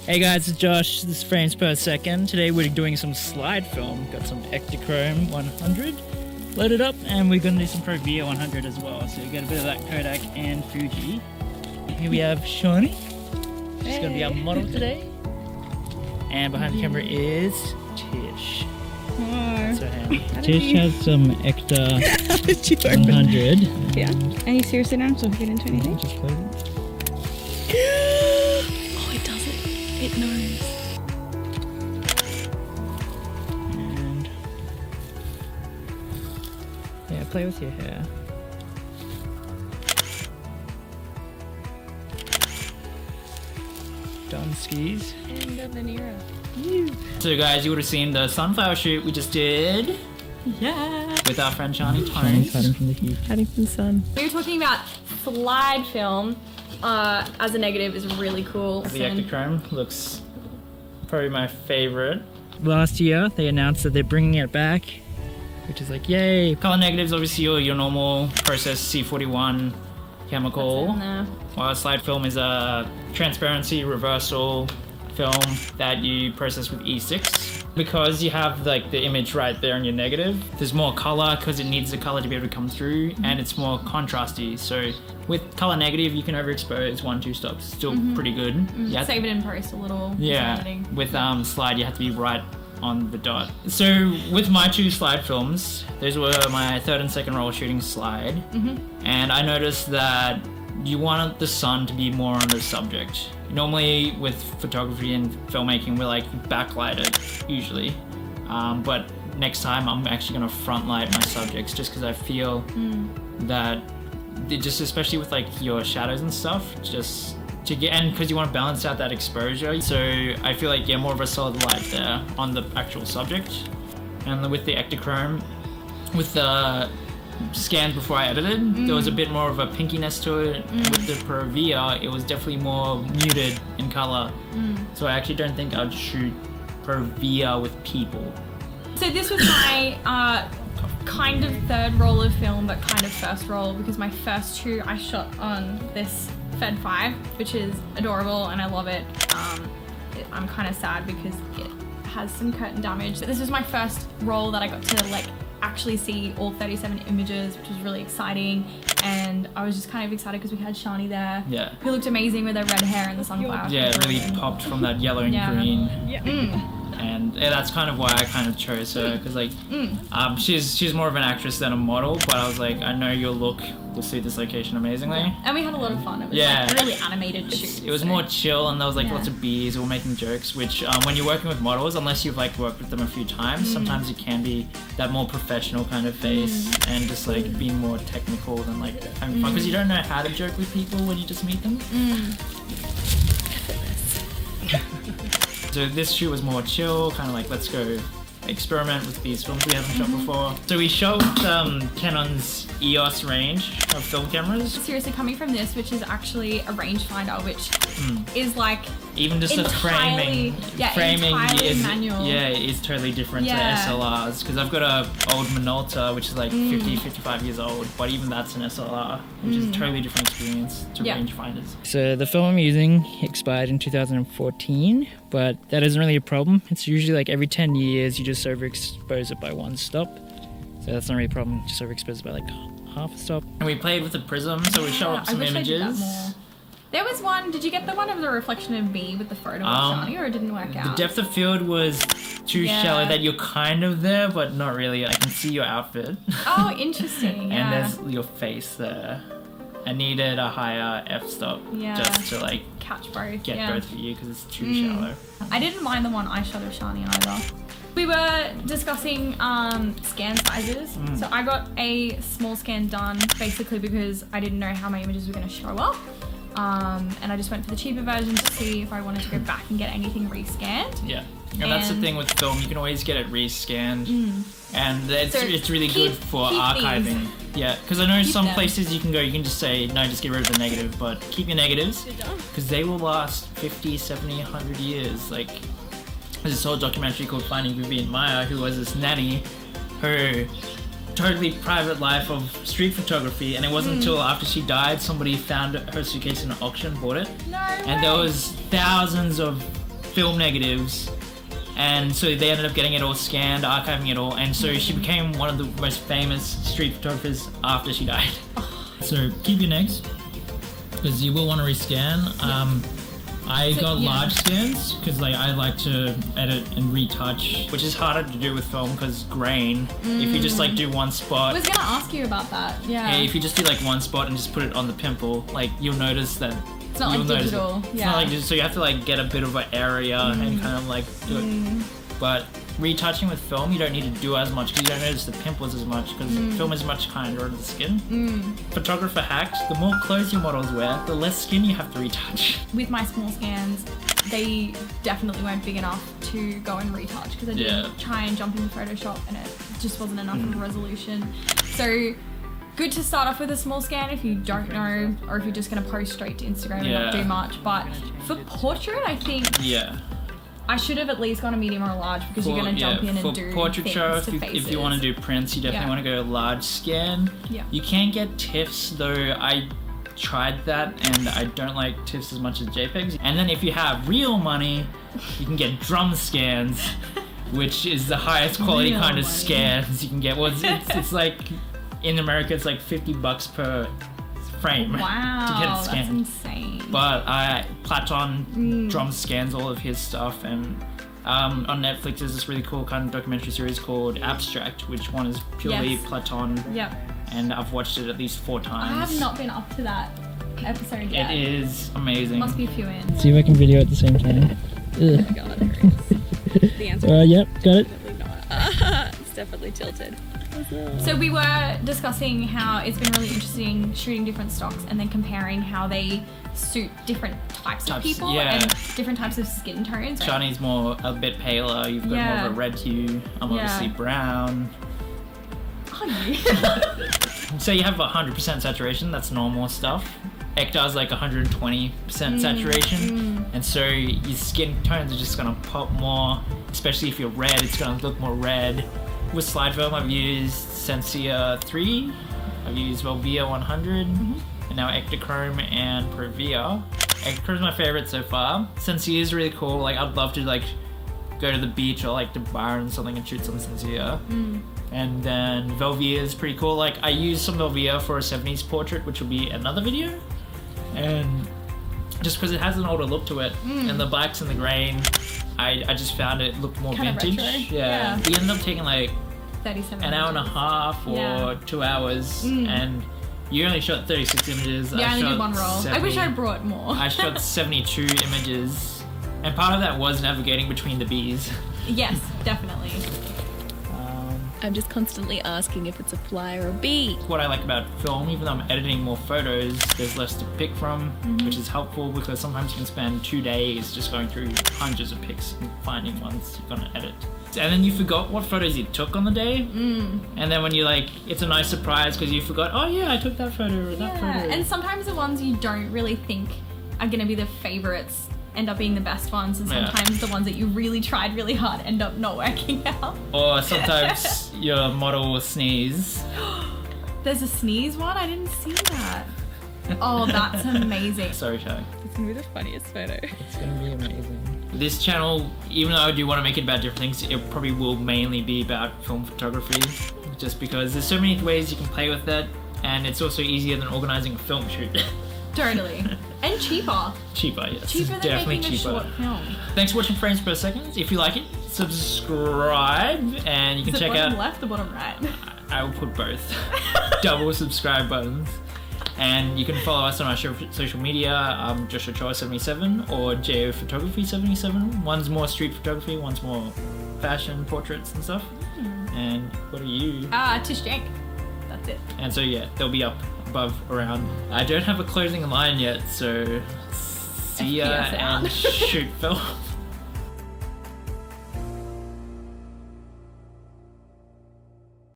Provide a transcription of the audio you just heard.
Hey guys, it's Josh. This is frames per second. Today we're doing some slide film. Got some Ektachrome 100 loaded up, and we're gonna do some Provia 100 as well. So you get a bit of that Kodak and Fuji. Here we have Shawnee. She's gonna be our model today. And behind the camera is Tish. That's her hand. Tish has some Ektar 100. Yeah. Any seriously now? So get into anything? Just close it. Oh, it does it. It knows. And yeah, play with your hair. Done skis. And the Venera. So guys, you would have seen the sunflower shoot we just did. Yeah. With our friend Shani Tones. Hiding from the heat. Hiding from the sun. We were talking about slide film as a negative is really cool. The Ektachrome looks probably my favorite. Last year, they announced that they're bringing it back, which is like, yay. Color negatives, obviously your normal process C41 chemical. While slide film is a transparency reversal film that you process with E6. Because you have like the image right there in your negative, there's more color because it needs the color to be able to come through, and it's more contrasty. So with color negative, you can overexpose 1-2 stops. Still pretty good. Save it in post a little. Yeah. With slide, you have to be right on the dot. So with my two slide films, those were my third and second roll shooting slide, and I noticed that you want the sun to be more on the subject. Normally with photography and filmmaking, we're like backlight it usually, but next time I'm actually gonna front light my subjects just because I feel that just especially with like your shadows and stuff, just to get, and because you want to balance out that exposure, so I feel like more of a solid light there on the actual subject. And with the Ektachrome, with the scans before I edited, there was a bit more of a pinkiness to it. With the Provia, it was definitely more muted in color. So I actually don't think I'd shoot Provia with people. So this was my kind of third roll of film, but kind of first roll, because my first two I shot on this Fed 5, which is adorable and I love it. I'm kind of sad because it has some curtain damage. But this was my first roll that I got to like actually see all 37 images, which was really exciting, and I was just kind of excited because we had Shani there, who looked amazing with her red hair and the sunflower. Yeah, it really popped from that yellow and green. And that's kind of why I kind of chose her, because like she's more of an actress than a model, but I was like, I know your look will suit this location amazingly. And we had a lot of fun. It was like really animated shoot. It was more chill, and there was like lots of bees. We were making jokes, which when you're working with models, unless you've like worked with them a few times, sometimes it can be that more professional kind of face and just like being more technical than like having fun, because you don't know how to joke with people when you just meet them. So this shoot was more chill, kind of like let's go experiment with these films we haven't shot before. So we shot with Canon's EOS range of film cameras. Seriously, coming from this, which is actually a rangefinder, which is like even just the framing is manual. Is totally different to SLRs, because I've got a old Minolta which is like 55 years old, but even that's an SLR, which is a totally different experience to rangefinders. So the film I'm using expired in 2014, but that isn't really a problem. It's usually like every 10 years you just overexpose it by one stop, so that's not really a problem. Just overexpose it by like half a stop. And we played with the prism, so we shot up some images. There was one, did you get the one of the reflection of me with the photo of Shani, or it didn't work out? The depth of field was too shallow that you're kind of there, but not really. I can see your outfit. Oh, interesting. And there's your face there. I needed a higher f-stop just to like catch both. Get both of you, because it's too shallow. I didn't mind the one I shot of Shani either. We were discussing scan sizes. So I got a small scan done basically because I didn't know how my images were going to show up. And I just went for the cheaper version to see if I wanted to go back and get anything rescanned. Yeah. And that's the thing with film, you can always get it rescanned. And it's really good for archiving. These. Yeah, because I know some places you can go, you can just say, no, just get rid of the negative, but keep your negatives, because they will last 50, 70, 100 years. Like, there's this whole documentary called Finding Vivian Maya, who was this nanny who totally private life of street photography, and it wasn't until after she died somebody found her suitcase in an auction, bought it, and there was thousands of film negatives. And so they ended up getting it all scanned, archiving it all, and so she became one of the most famous street photographers after she died. So keep your negs, because you will want to rescan. I got large scans because I like to edit and retouch, which is harder to do with film because grain. If you just do one spot. I was gonna ask you about that. Yeah. If you just do one spot and just put it on the pimple, you'll notice that. It's not digital. It's not so you have to get a bit of an area and kind of do it. But retouching with film, you don't need to do as much because you don't notice the pimples as much because film is much kinder on the skin. Photographer hacks: the more clothes your models wear, the less skin you have to retouch. With my small scans, they definitely weren't big enough to go and retouch because I did try and jump into Photoshop and it just wasn't enough of a resolution. So good to start off with a small scan if you don't know, or if you're just going to post straight to Instagram and not do much. But for portrait, I think I should have at least gone a medium or a large because you're going to jump in and do portrait things show. to If you want to do prints, you definitely want to go large scan. You can get TIFFs though. I tried that and I don't like TIFFs as much as JPEGs. And then if you have real money, you can get drum scans, which is the highest quality kind of scans you can get. Well, it's like. In America, it's $50 per frame to get it scanned. That's insane. But Platon drum scans all of his stuff, and on Netflix there's this really cool kind of documentary series called Abstract, which one is purely Platon. And I've watched it at least 4 times. I have not been up to that episode yet. It is amazing. Must be a few in. See if I can video at the same time. Oh my god, it hurts. The answer is yep, got it. definitely not. It's definitely tilted. So we were discussing how it's been really interesting shooting different stocks and then comparing how they suit different types of people and different types of skin tones. Shani's a bit paler, you've got more of a red hue, I'm obviously brown. Are you? So you have 100% saturation, that's normal stuff. Ektar's 120% saturation, and so your skin tones are just gonna pop more, especially if you're red, it's gonna look more red. With slide film, I've used Sensia 3, I've used Velvia 100, and now Ektachrome and Provia. Ektachrome's my favorite so far. Sensia is really cool. I'd love to go to the beach or the bar and something and shoot some Sensia. And then Velvia is pretty cool. I used some Velvia for a 70s portrait, which will be another video. And just because it has an older look to it, and the blacks and the grain, I just found it looked more kind vintage. Retro. Yeah. We ended up taking 37 an hour and a half or 2 hours, and you only shot 36 images. Yeah, I only did one roll. 70, I wish I brought more. I shot 72 images, and part of that was navigating between the bees. Yes, definitely. I'm just constantly asking if it's a fly or a bee. What I like about film, even though I'm editing more photos, there's less to pick from, which is helpful because sometimes you can spend 2 days just going through hundreds of pics and finding ones you're gonna edit. And then you forgot what photos you took on the day, and then when you're it's a nice surprise because you forgot, oh yeah, I took that photo or that photo. And sometimes the ones you don't really think are gonna be the favorites end up being the best ones, and sometimes the ones that you really tried really hard end up not working out. Or sometimes your model will sneeze. There's a sneeze one? I didn't see that. Oh, that's amazing. Sorry, Shai. It's gonna be the funniest photo. It's gonna be amazing. This channel, even though I do want to make it about different things, it probably will mainly be about film photography, just because there's so many ways you can play with it, and it's also easier than organizing a film shoot. Totally. And cheaper. Cheaper, yes. Cheaper than definitely making a cheaper. short film. Thanks for watching Frames Per Second. If you like it, subscribe, and you can check out. Bottom left or bottom right? I will put both. Double subscribe buttons. And you can follow us on our social media, Joshua Choa 77 or JO Photography 77. One's more street photography, one's more fashion portraits and stuff. And what are you? Tish Jank. That's it. And so yeah, they'll be up above around. I don't have a closing line yet, so see ya FPS out. and shoot film.